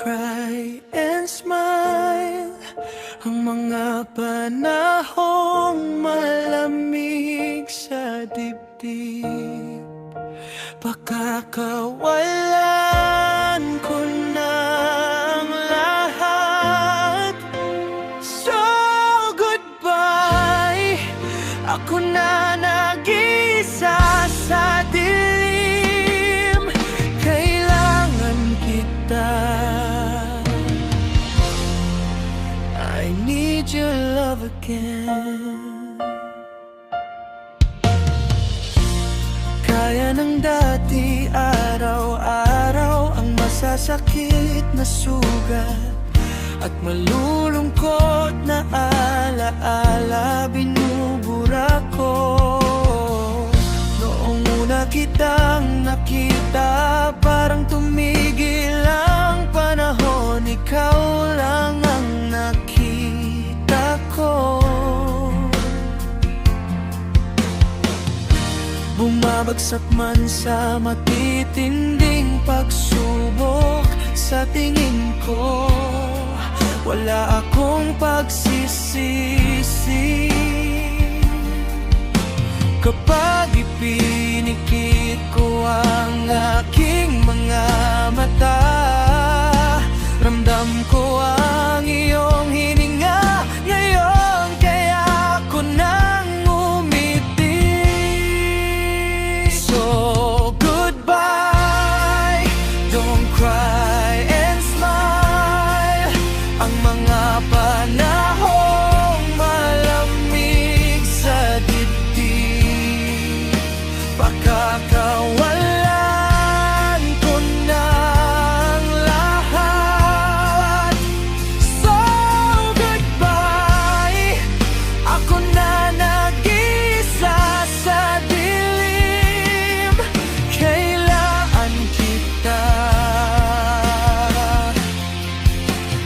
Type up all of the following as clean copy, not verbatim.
cry and smile. Ang mga panahong malamig sa dibdib, pakakawalan ko na ang lahat. So goodbye, ako na nag-iisa sa dilim. Kailangan kita, I need your love again. Kaya ng dati araw-araw ang masasakit na sugat at malulungkot na alaala binubura ko. Noong una kitang nakita, parang tumigil ang panahon. Ikaw lang ang nakita ko. Bumabagsak man sa matitinding pagsubok, sa tingin ko wala akong pagsisisi. Kapag ipinikit ko ang aking mga mata, ramdam ko ang iyong hininga ngayon. Kaya ako nang umiti. So goodbye, don't cry and smile. Ang mga panahong malamig sa dibdib, pakakawalan ko na ang lahat. So goodbye, ako na nag-isa sa dilim. Kailangan kita,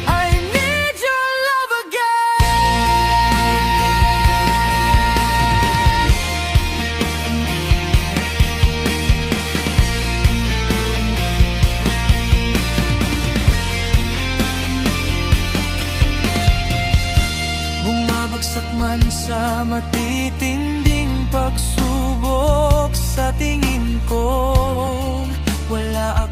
I need your love again. Bumabagsak man sa matitinding pagsubok, sa tingin ko wala